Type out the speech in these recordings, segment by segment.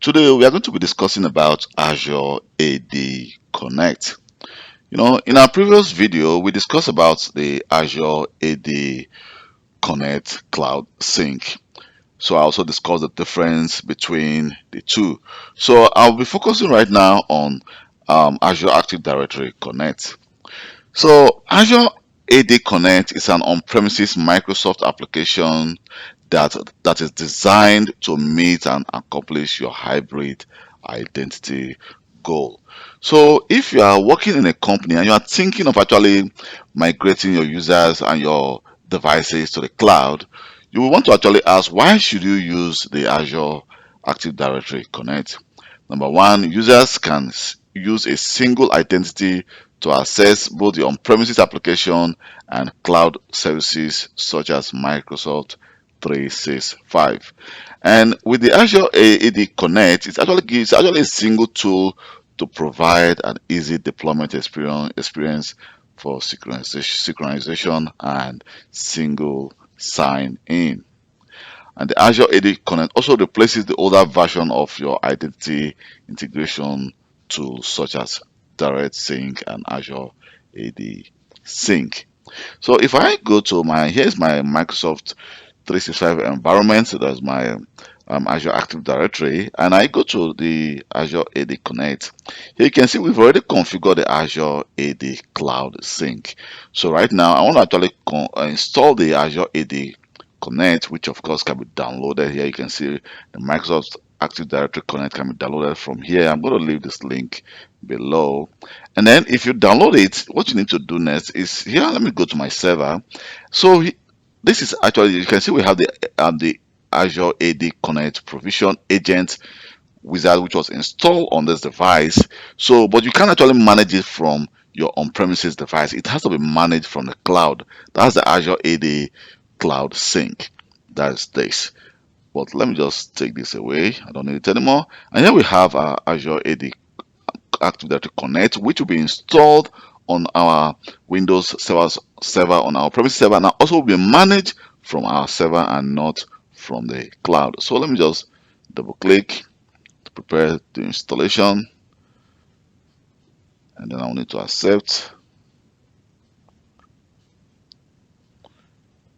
Today we are going to be discussing about Azure AD Connect. In our previous video, we discussed about the Azure AD Connect Cloud Sync. So I also discussed the difference between the two. So I'll be focusing right now on Azure Active Directory Connect. So Azure AD Connect is an on-premises Microsoft application that that is designed to meet and accomplish your hybrid identity goal. So if you are working in a company and you are thinking of actually migrating your users and your devices to the cloud, you will want to actually ask, why should you use the Azure Active Directory Connect? Number one, users can use a single identity to access both the on-premises application and cloud services such as Microsoft 365. And with the Azure AD Connect, it's actually a single tool to provide an easy deployment experience for synchronization and single sign in. And the Azure AD Connect also replaces the older version of your identity integration tools such as Direct Sync and Azure AD Sync. So if I go to here's my Microsoft 365 environment, so that's my Azure Active Directory, and I go to the Azure AD Connect. Here you can see we've already configured the Azure AD Cloud Sync. So right now I want to actually install the Azure AD Connect, which of course can be downloaded. Here you can see the Microsoft Active Directory Connect can be downloaded from here. I'm going to leave this link below. And then if you download it, what you need to do next is here. Let me go to my server. So this is actually, you can see we have the Azure AD Connect Provision Agent wizard, which was installed on this device. So, but you can't actually manage it from your on-premises device. It has to be managed from the cloud. That's the Azure AD Cloud Sync. That's this. But let me just take this away. I don't need it anymore. And here we have our Azure AD Active Directory Connect, which will be installed on our Windows server on our premise server, and also will be managed from our server and not from the cloud. So let me just double click to prepare the installation, and then I'll need to accept.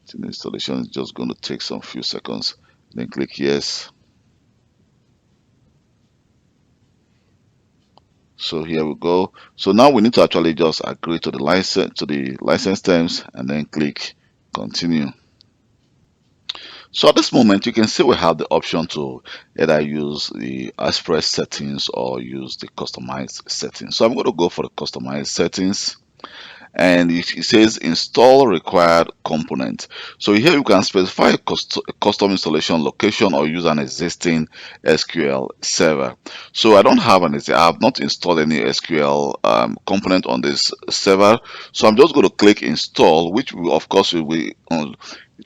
So the installation is just going to take some few seconds. Then click yes. So here we go. So now we need to actually just agree to the license terms and then click continue. So at this moment, you can see we have the option to either use the express settings or use the customized settings. So I'm going to go for the customized settings, and it says install required component. So here you can specify a custom installation location or use an existing SQL server. So I have not installed any SQL component on this server. So I'm just going to click install, which will, of course, it will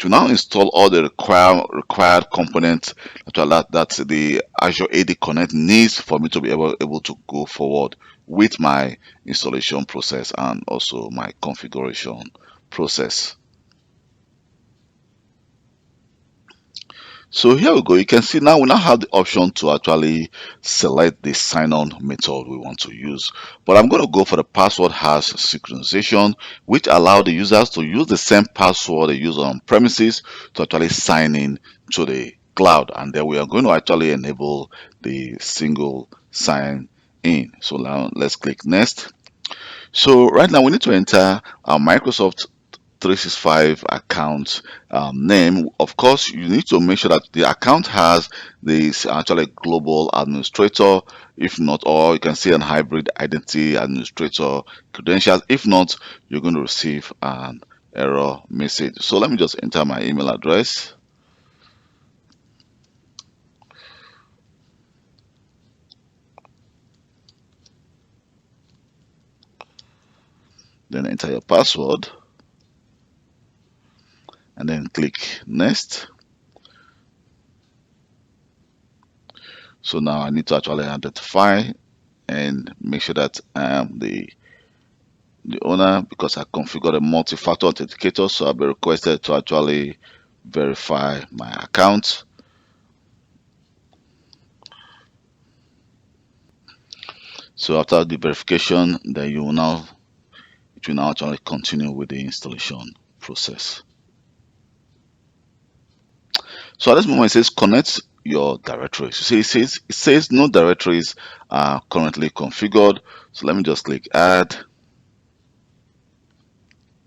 now install all the required components that the Azure AD Connect needs for me to be able to go forward with my installation process and also my configuration process. So here we go. You can see now we now have the option to actually select the sign-on method we want to use. But I'm going to go for the password hash synchronization, which allow the users to use the same password they use on premises to actually sign in to the cloud. And then we are going to actually enable the single sign in. So now let's click next. So right now we need to enter our Microsoft 365 account name. Of course, you need to make sure that the account has this actually global administrator. If not, or you can see an hybrid identity administrator credentials. If not, you're going to receive an error message. So let me just enter my email address. Then enter your password and then click next. So now I need to actually identify and make sure that I am the owner, because I configured a multi-factor authenticator, so I'll be requested to actually verify my account. So after the verification, then you will now it will now actually continue with the installation process. So at this moment it says connect your directories. You see it says no directories are currently configured. So let me just click add.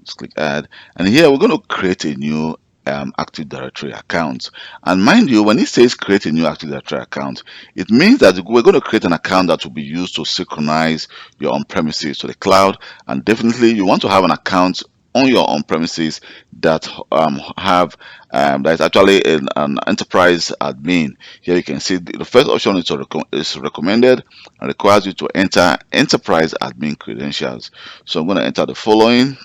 Just click add, and here we're going to create a new Active Directory account. And mind you, when it says create a new Active Directory account, it means that we're going to create an account that will be used to synchronize your on-premises to the cloud. And definitely you want to have an account on your on-premises that that is actually an enterprise admin. Here you can see the first option is recommended and requires you to enter enterprise admin credentials. So I'm going to enter the following.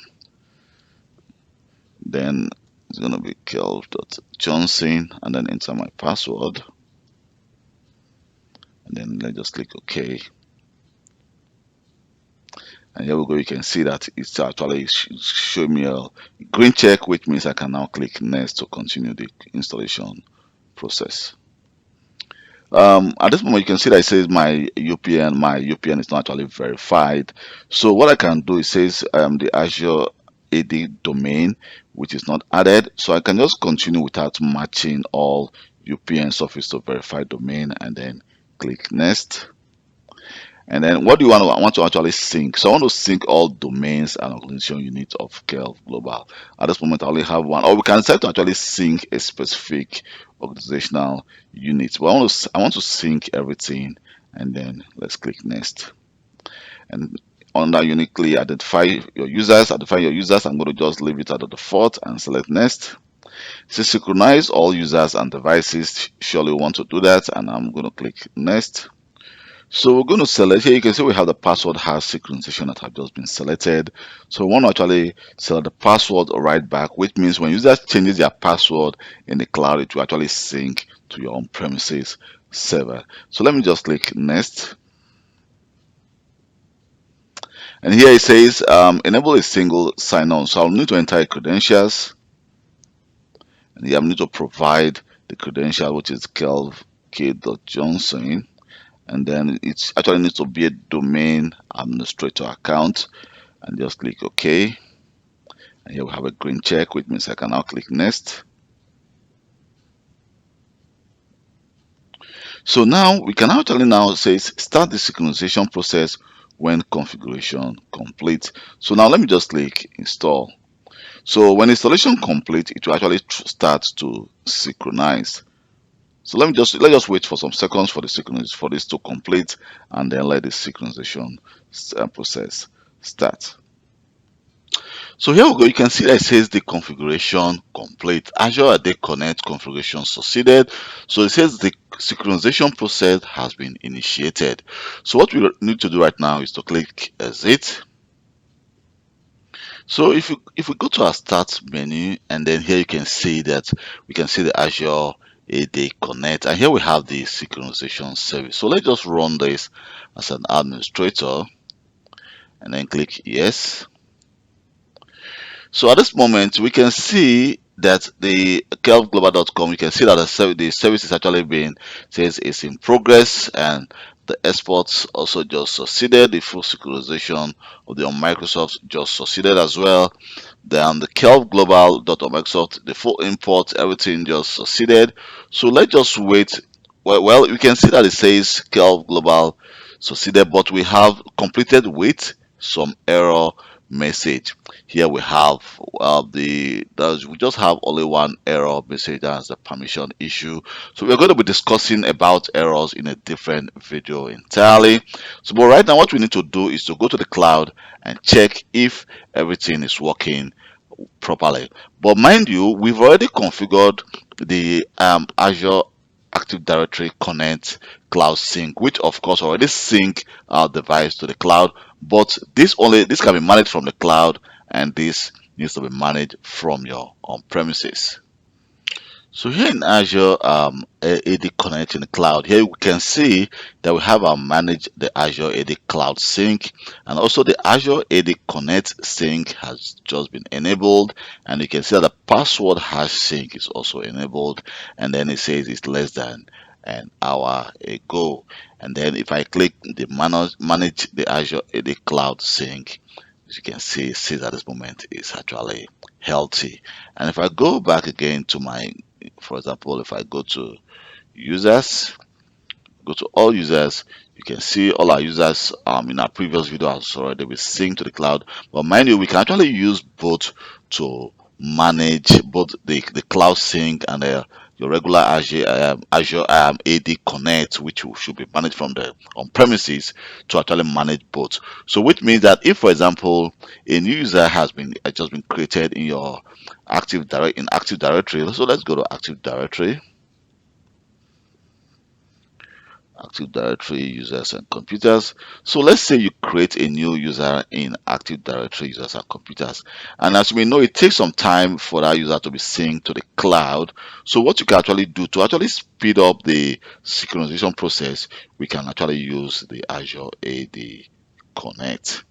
Then it's going to be kelv.johnson and then enter my password. And then let's just click OK. And here we go. You can see that it's actually showing me a green check, which means I can now click next to continue the installation process. At this moment, you can see that it says my UPN is not actually verified. So what I can do, it says the Azure AD domain, which is not added. So I can just continue without matching all UPN surface to verified domain and then click next. And then what do you want to? I want to actually sync. So I want to sync all domains and organization units of KELV Global. At this moment, I only have one, or we can set to actually sync a specific organizational unit. But I want to sync everything, and then let's click next. And under uniquely identify your users, I'm going to just leave it at the default and select next. So synchronize all users and devices. Surely we want to do that, and I'm going to click next. So we're going to select here. You can see we have the password hash synchronization that have just been selected. So we want to actually select the password right back, which means when users changes their password in the cloud, it will actually sync to your on-premises server. So let me just click next. And here it says enable a single sign-on. So I'll need to enter credentials. And here I need to provide the credential, which is kelvk.johnson. And then it actually needs to be a domain administrator account, and just click OK. And here we have a green check, which means I can now click next. So now we can actually now say start the synchronization process when configuration complete. So now let me just click install. So when installation complete, it will actually start to synchronize. So let's just wait for some seconds for this to complete, and then let the synchronization process start. So here we go. You can see that it says the configuration complete. Azure AD Connect configuration succeeded. So it says the synchronization process has been initiated. So what we need to do right now is to click exit. So if we go to our start menu, and then here you can see that we can see the Azure AD Connect, and here we have the synchronization service. So let's just run this as an administrator and then click yes. So at this moment, we can see that the KELVGLOBAL.com, you can see that the service is actually being says it's in progress, and the exports also just succeeded. The full synchronization of the on Microsoft just succeeded as well. Then the KELVGLOBAL.Microsoft, the full import, everything just succeeded. So let's just wait. Well, you can see that it says KELV Global succeeded, but we have completed with some error message. Here we have we just have only one error message, that's the permission issue. So we're going to be discussing about errors in a different video entirely. So but right now what we need to do is to go to the cloud and check if everything is working properly. But mind you, we've already configured the Azure Active Directory Connect Cloud Sync, which of course already sync our device to the cloud. But this can be managed from the cloud, and this needs to be managed from your on-premises. So here in Azure AD Connect in the cloud, here we can see that we have managed the Azure AD Cloud Sync, and also the Azure AD Connect Sync has just been enabled, and you can see that the password hash sync is also enabled, and then it says it's less than an hour ago. And then if I click the manage the Azure AD Cloud Sync, as you can see, it says at this moment is actually healthy. And if I go back again to my, for example, if I go to users, go to all users, you can see all our users in our previous video has already been synced to the cloud. But mind you, we can actually use both to manage both the cloud sync and your regular Azure AD Connect, which should be managed from the on premises, to actually manage both. So which means that if, for example, a new user has just been created in your Active Directory. So let's go to Active Directory. Active Directory users and computers. So let's say you create a new user in Active Directory users and computers. And as you may know, it takes some time for that user to be synced to the cloud. So what you can actually do to actually speed up the synchronization process, we can actually use the Azure AD Connect.